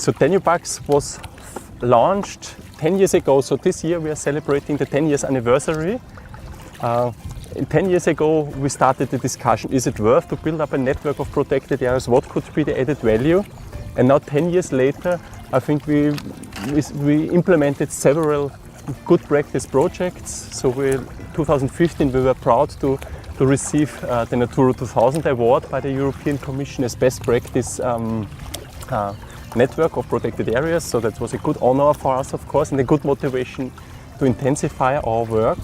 So DANUBEparks was launched 10 years ago, so this year we are celebrating the 10 years anniversary. 10 years ago we started the discussion, is it worth to build up a network of protected areas, what could be the added value? And now 10 years later I think we implemented several good practice projects. So in 2015 we were proud to receive the Natura 2000 award by the European Commission as best practice network of protected areas. So that was a good honor for us, of course, and a good motivation to intensify our work.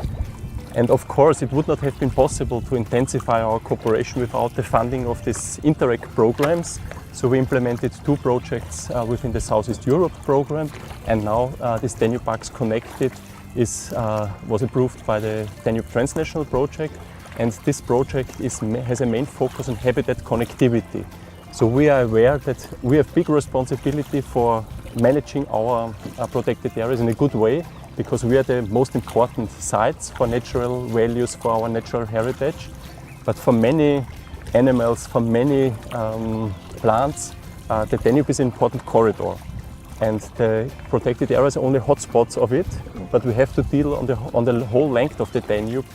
And of course, it would not have been possible to intensify our cooperation without the funding of these Interreg programs. So we implemented 2 projects within the Southeast Europe program, and now this DANUBEparksCONNECTED was approved by the Danube Transnational Project, and this project has a main focus on habitat connectivity. So we are aware that we have big responsibility for managing our protected areas in a good way, because we are the most important sites for natural values, for our natural heritage. But for many animals, for many plants, the Danube is an important corridor. And the protected areas are only hotspots of it, but we have to deal on the whole length of the Danube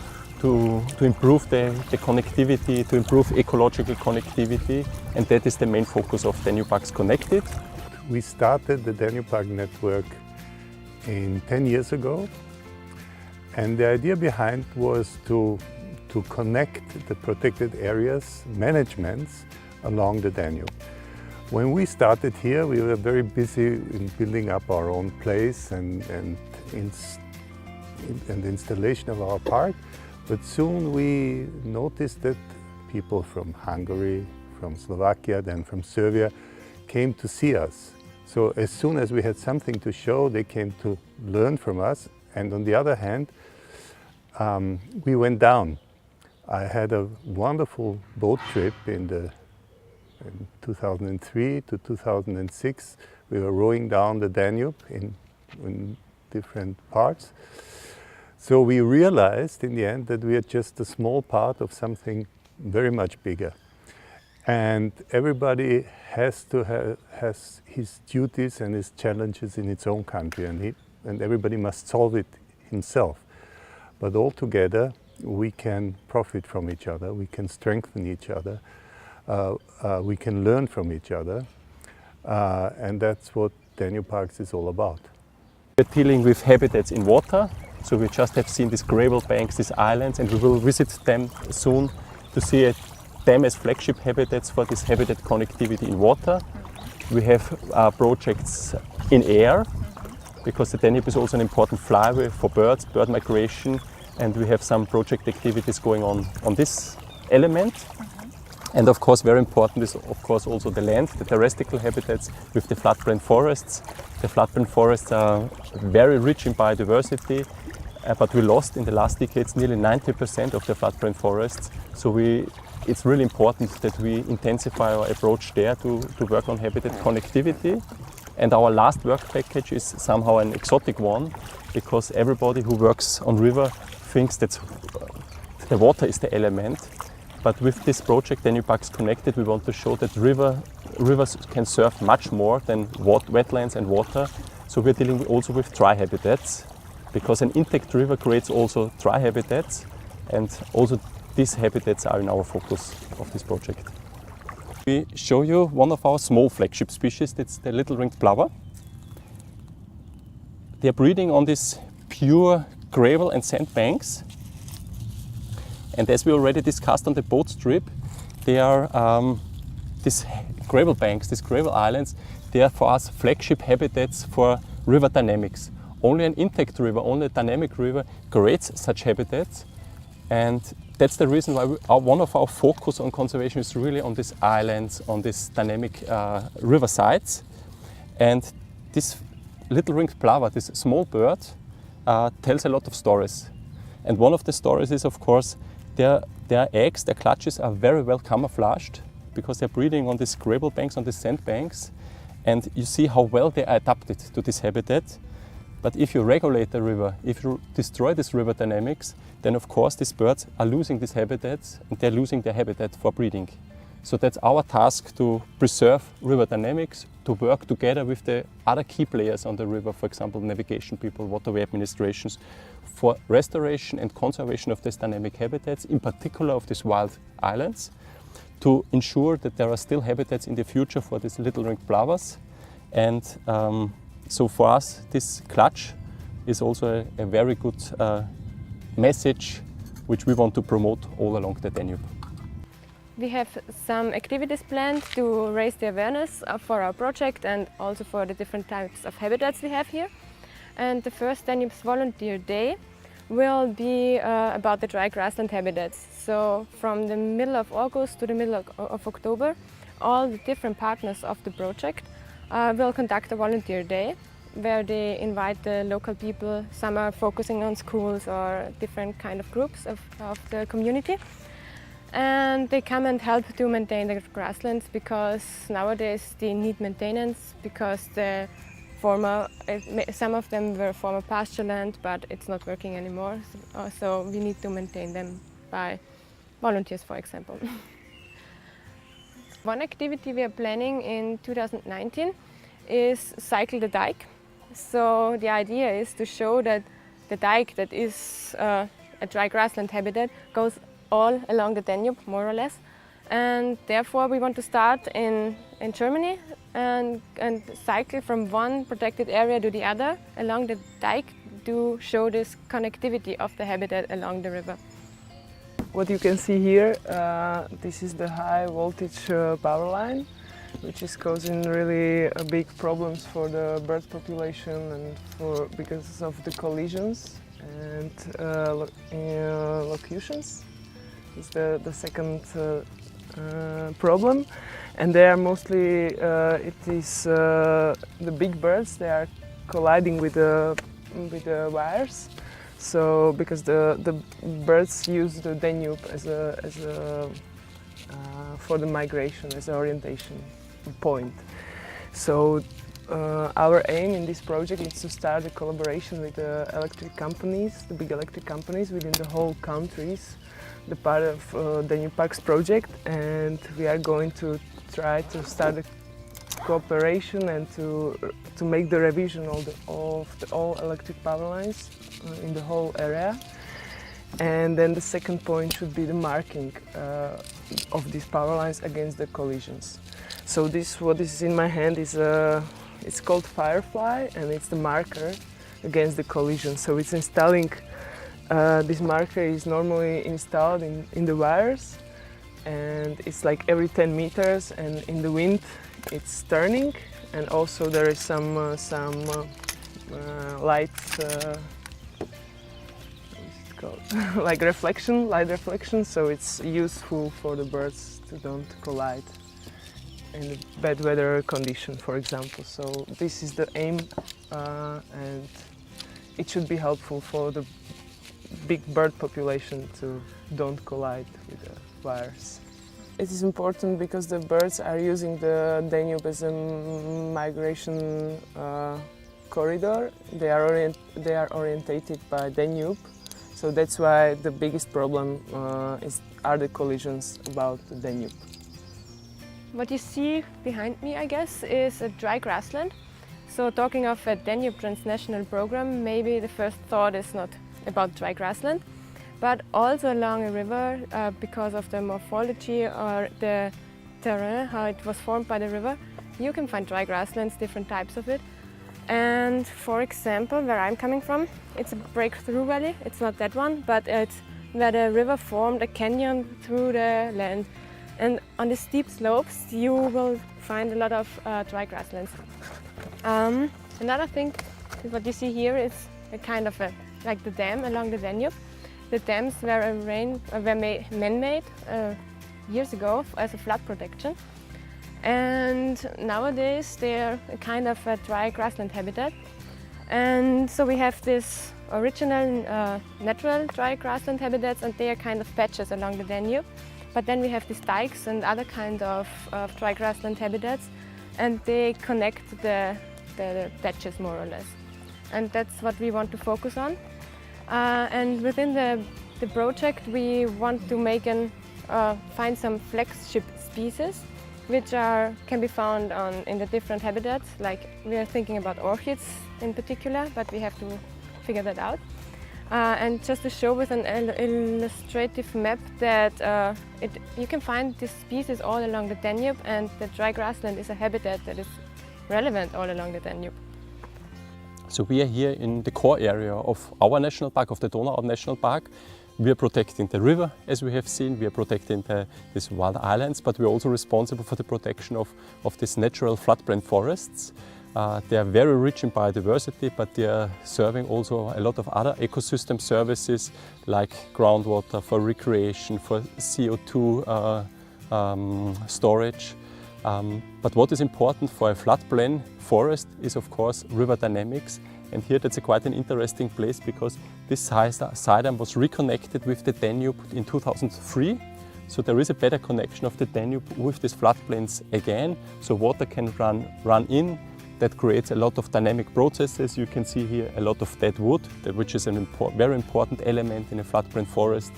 to improve the connectivity, to improve ecological connectivity, and that is the main focus of DANUBEparksCONNECTED. We started the DANUBEpark network 10 years ago, and the idea behind was to connect the protected areas managements along the Danube. When we started here, we were very busy in building up our own place and the installation of our park, but soon we noticed that people from Hungary, from Slovakia, then from Serbia came to see us. So as soon as we had something to show, they came to learn from us. And on the other hand, we went down. I had a wonderful boat trip in 2003 to 2006. We were rowing down the Danube in different parts. So we realized in the end that we are just a small part of something very much bigger. And everybody has his duties and his challenges in its own country, and everybody must solve it himself. But all together we can profit from each other, we can strengthen each other, we can learn from each other, and that's what DANUBEparks is all about. We're dealing with habitats in water, so we just have seen these gravel banks, these islands, and we will visit them soon to see them as flagship habitats for this habitat connectivity in water. We have projects in air, because the Danube is also an important flyway for birds, bird migration, and we have some project activities going on this element. And of course, very important is of course also the land, the terrestrial habitats with the floodplain forests. The floodplain forests are very rich in biodiversity, but we lost in the last decades nearly 90% of the floodplain forests. So it's really important that we intensify our approach there to work on habitat connectivity. And our last work package is somehow an exotic one, because everybody who works on river thinks that the water is the element. But with this project, DANUBEparksCONNECTED, we want to show that rivers can serve much more than wetlands and water. So we're dealing also with dry habitats, because an intact river creates also dry habitats, and also these habitats are in our focus of this project. We show you one of our small flagship species, that's the little ringed plover. They are breeding on these pure gravel and sand banks. And as we already discussed on the boat trip, they are these gravel banks, these gravel islands, they are for us flagship habitats for river dynamics. Only an intact river, only a dynamic river creates such habitats. And that's the reason why one of our focus on conservation is really on these islands, on these dynamic river sites. And this little ringed plover, this small bird, tells a lot of stories. And one of the stories is, of course, their eggs, their clutches are very well camouflaged, because they're breeding on these gravel banks, on these sand banks. And you see how well they are adapted to this habitat. But if you regulate the river, if you destroy this river dynamics, then of course these birds are losing these habitats, and they're losing their habitat for breeding. So that's our task, to preserve river dynamics, to work together with the other key players on the river, for example, navigation people, waterway administrations, for restoration and conservation of these dynamic habitats, in particular of these wild islands, to ensure that there are still habitats in the future for these little ringed plovers. And so for us, this clutch is also a very good message which we want to promote all along the Danube. We have some activities planned to raise the awareness for our project and also for the different types of habitats we have here. And the first Danube's Volunteer Day will be about the dry grassland habitats. So from the middle of August to the middle of October, all the different partners of the project will conduct a volunteer day where they invite the local people. Some are focusing on schools or different kind of groups of the community. And they come and help to maintain the grasslands, because nowadays they need maintenance, because some of them were former pasture land, but it's not working anymore. So we need to maintain them by volunteers, for example. One activity we are planning in 2019 is Cycle the Dike. So the idea is to show that the dike, that is a dry grassland habitat, goes all along the Danube, more or less. And therefore we want to start in Germany and cycle from one protected area to the other along the dike to show this connectivity of the habitat along the river. What you can see here, this is the high voltage power line, which is causing really big problems for the bird population and because of the collisions and locutions. Is the second problem, and they are mostly it is the big birds. They are colliding with the wires. So because the birds use the Danube as a for the migration, as an orientation point. So our aim in this project is to start a collaboration with the electric companies, the big electric companies within the whole countries, the part of Danube Parks project, and we are going to try to start a cooperation and to make the revision of all electric power lines in the whole area. And then the second point should be the marking of these power lines against the collisions. So what is in my hand is it's called Firefly, and it's the marker against the collision. So it's installing. This marker is normally installed in the wires, and it's like every 10 meters, and in the wind it's turning, and also there is some light, like light reflection, so it's useful for the birds to don't collide in the bad weather condition, for example. So this is the aim, and it should be helpful for the big bird population to don't collide with the wires. It is important because the birds are using the Danube as a migration corridor. They are orientated by Danube, so that's why the biggest problem are the collisions about the Danube. What you see behind me, I guess, is a dry grassland. So talking of a Danube Transnational Programme, maybe the first thought is not about dry grassland, but also along a river, because of the morphology or the terrain, how it was formed by the river, you can find dry grasslands, different types of it. And for example, where I'm coming from, it's a breakthrough valley. It's not that one, but it's where the river formed a canyon through the land. And on the steep slopes, you will find a lot of dry grasslands. Another thing, what you see here is a kind of like the dam along the Danube. The dams were man-made years ago as a flood protection. And nowadays they're a kind of a dry grassland habitat. And so we have this original natural dry grassland habitats, and they are kind of patches along the Danube. But then we have these dikes and other kind of dry grassland habitats, and they connect the patches more or less. And that's what we want to focus on. And within the project we want to find some flagship species which can be found in the different habitats. Like we are thinking about orchids in particular, but we have to figure that out. And just to show with an illustrative map that you can find these species all along the Danube, and the dry grassland is a habitat that is relevant all along the Danube. So we are here in the core area of our national park, of the Donau-Auen National Park. We are protecting the river, as we have seen. We are protecting these wild islands, but we are also responsible for the protection of these natural floodplain forests. They are very rich in biodiversity, but they are serving also a lot of other ecosystem services like groundwater for recreation, for CO2 storage. But what is important for a floodplain forest is, of course, river dynamics. And here that's quite an interesting place because this side arm was reconnected with the Danube in 2003. So there is a better connection of the Danube with these floodplains again. So water can run in. That creates a lot of dynamic processes. You can see here a lot of dead wood, which is a very important element in a floodplain forest.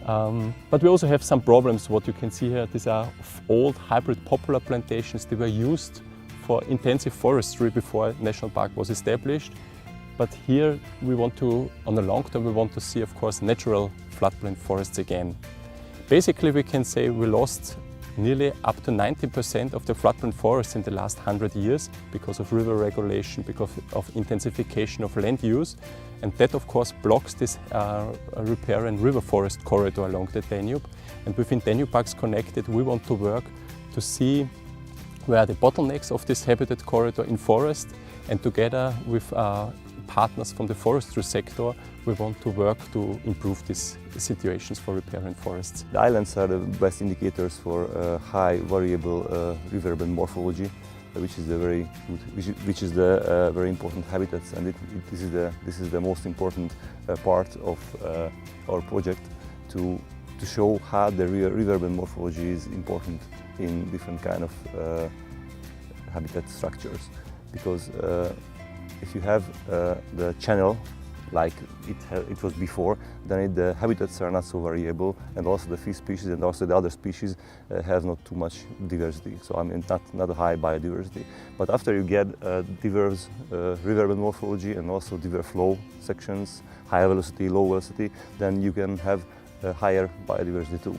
But we also have some problems. What you can see here, these are old hybrid poplar plantations. They were used for intensive forestry before national park was established. But here we want to, on the long term, we want to see, of course, natural floodplain forests again. Basically, we can say we lost nearly up to 90% of the floodplain forests in the last 100 years because of river regulation, because of intensification of land use. And that, of course, blocks this riparian river forest corridor along the Danube. And within Danube Parks Connected, we want to work to see where are the bottlenecks of this habitat corridor in forest, and together with partners from the forestry sector, we want to work to improve these situations for riparian forests. The islands are the best indicators for high variable riverbed morphology, which is the very important habitats, and this is the most important part of our project to show how the riverbed morphology is important in different kind of habitat structures. Because if you have the channel like it was before, then the habitats are not so variable, and also the fish species and also the other species have not too much diversity. So I mean, not a high biodiversity. But after you get diverse riverbed morphology and also diverse flow sections, high velocity, low velocity, then you can have higher biodiversity too.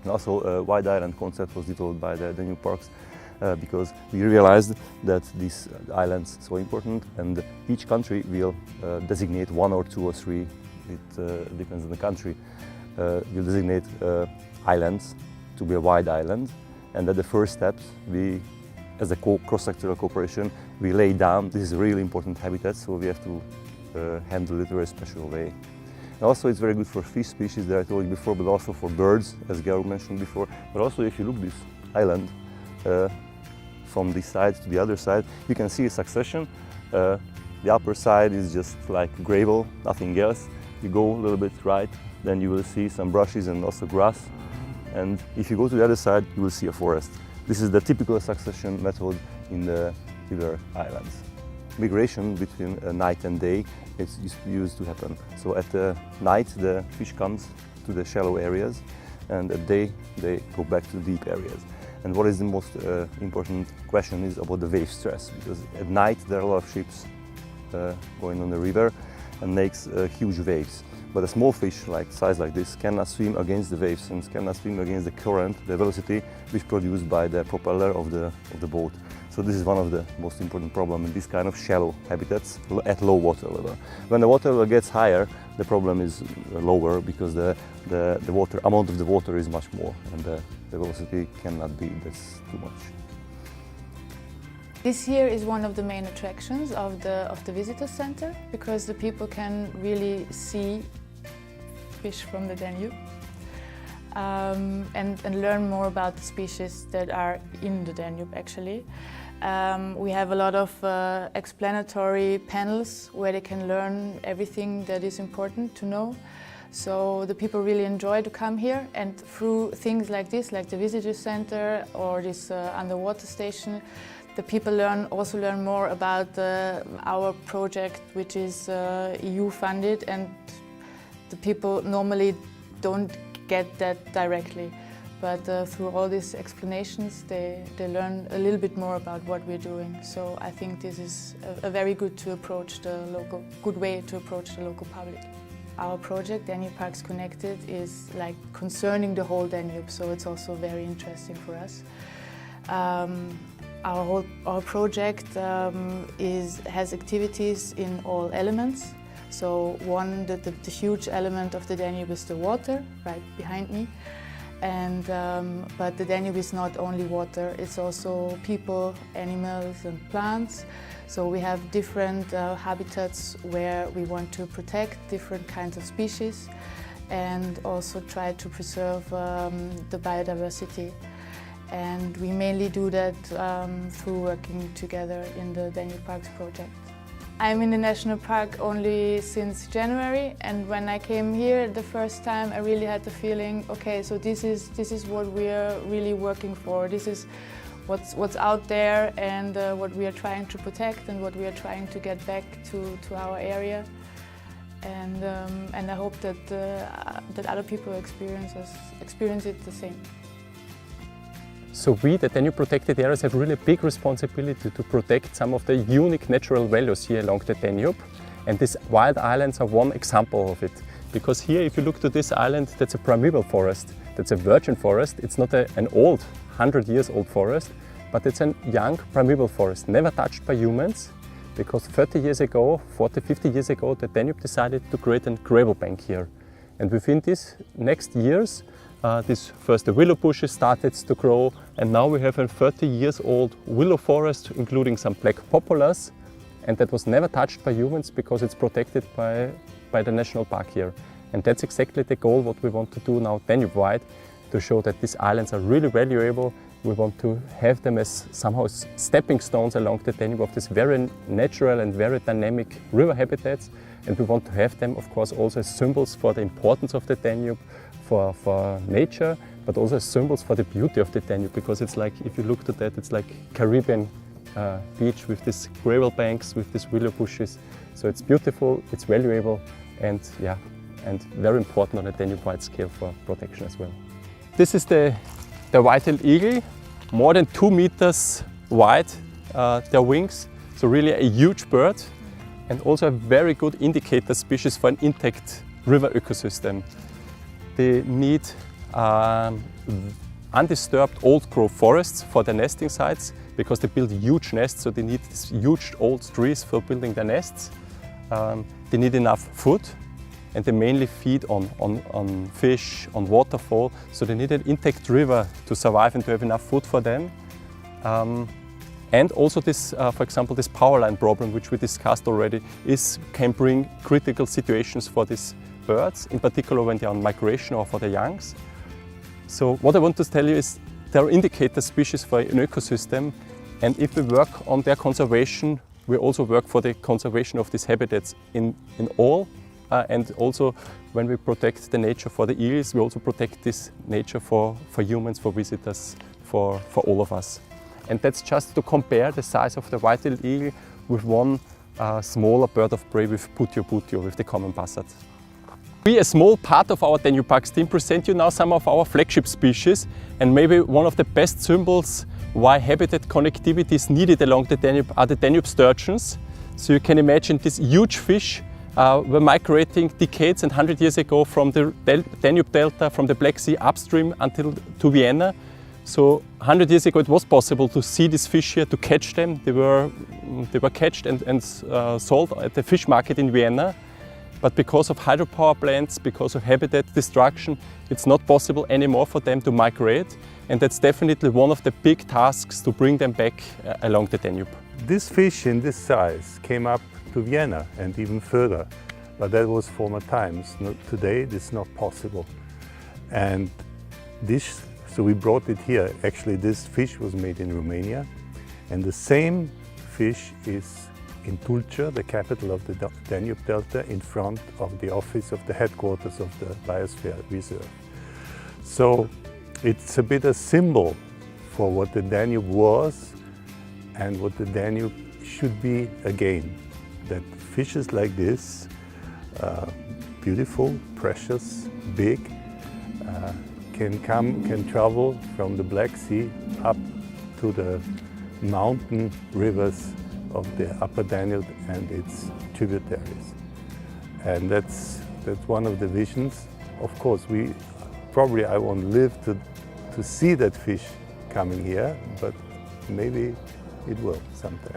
And also a wide island concept was developed by the Danube Parks because we realized that these islands are so important, and each country will designate one or two or three, it depends on the country, will designate islands to be a wide island, and at the first steps we, as a cross-sectoral cooperation, we lay down this is a really important habitat, so we have to handle it in a very special way. And also it's very good for fish species that I told you before, but also for birds, as Georg mentioned before. But also if you look this island from this side to the other side, you can see a succession. The upper side is just like gravel, nothing else. You go a little bit right, then you will see some brushes and also grass. And if you go to the other side, you will see a forest. This is the typical succession method in the river islands. Migration between night and day is used to happen. So at night the fish comes to the shallow areas, and at day they go back to the deep areas. And what is the most important question is about the wave stress, because at night there are a lot of ships going on the river and makes huge waves. But a small fish like size like this cannot swim against the waves and cannot swim against the current, the velocity which produced by the propeller of the boat. So this is one of the most important problems in this kind of shallow habitats at low water level. When the water level gets higher, the problem is lower because the amount of the water is much more, and the velocity cannot be this too much. This here is one of the main attractions of the visitor center, because the people can really see fish from the Danube and learn more about the species that are in the Danube actually. We have a lot of explanatory panels where they can learn everything that is important to know. So the people really enjoy to come here, and through things like this, like the visitor center or this underwater station, the people also learn more about our project, which is EU funded, and the people normally don't get that directly. but through all these explanations they learn a little bit more about what we're doing. So I think this is a very good way to approach the local public. Our project, Danube Parks Connected, is like concerning the whole Danube, so it's also very interesting for us. Our project has activities in all elements. So the huge element of the Danube is the water, right behind me. And but the Danube is not only water; it's also people, animals, and plants. So we have different habitats where we want to protect different kinds of species, and also try to preserve the biodiversity. And we mainly do that through working together in the Danube Parks project. I'm in the national park only since January, and when I came here the first time I really had the feeling, okay, so this is what we are really working for. This is what's out there, and what we are trying to protect, and what we are trying to get back to our area. And I hope that other people experience it the same. So we, the Danube protected areas, have really a big responsibility to protect some of the unique natural values here along the Danube. And these wild islands are one example of it. Because here, if you look to this island, that's a primeval forest. That's a virgin forest. It's not an old, 100 years old forest, but it's a young primeval forest, never touched by humans. Because 30 years ago, 40, 50 years ago, the Danube decided to create a gravel bank here. And within these next years, the willow bushes started to grow, and now we have a 30 years old willow forest, including some black poplars, and that was never touched by humans because it's protected by the national park here. And that's exactly the goal what we want to do now Danube-wide, to show that these islands are really valuable. We want to have them as somehow stepping stones along the Danube of this very natural and very dynamic river habitats, and we want to have them, of course, also as symbols for the importance of the Danube, for nature, but also as symbols for the beauty of the Danube, because it's like, if you look to that, it's like Caribbean beach with these gravel banks, with these willow bushes. So it's beautiful, it's valuable, and very important on a Danube-wide scale for protection as well. This is the white-tailed eagle, more than 2 meters wide, their wings, so really a huge bird, and also a very good indicator species for an intact river ecosystem. They need undisturbed old-growth forests for their nesting sites, because they build huge nests, so they need these huge old trees for building their nests. They need enough food, and they mainly feed on fish, on waterfall, so they need an intact river to survive and to have enough food for them. And also this, for example, this power line problem, which we discussed already, can bring critical situations for these birds, in particular when they are on migration or for the youngs. So what I want to tell you is there are indicator species for an ecosystem, and if we work on their conservation, we also work for the conservation of these habitats in all. And also when we protect the nature for the eels, we also protect this nature for humans, for visitors, for all of us. And that's just to compare the size of the white-tailed eagle with one smaller bird of prey, with putio, with the common buzzard. We, a small part of our Danube Parks team, present you now some of our flagship species, and maybe one of the best symbols why habitat connectivity is needed along the Danube are the Danube sturgeons. So you can imagine this huge fish were migrating decades and 100 years ago from the Danube Delta, from the Black Sea upstream until to Vienna. So 100 years ago it was possible to see these fish here, to catch them. They were catched and sold at the fish market in Vienna. But because of hydropower plants, because of habitat destruction, it's not possible anymore for them to migrate. And that's definitely one of the big tasks, to bring them back along the Danube. This fish in this size came up to Vienna and even further, but that was former times. Today this is not possible. And so we brought it here. Actually, this fish was made in Romania, and the same fish is in Tulcea, the capital of the Danube Delta, in front of the office of the headquarters of the Biosphere Reserve. So it's a bit a symbol for what the Danube was and what the Danube should be again. That fishes like this, beautiful, precious, big, can travel from the Black Sea up to the mountain rivers of the Upper Danube and its tributaries. And that's one of the visions. Of course, I won't live to see that fish coming here, but maybe it will someday.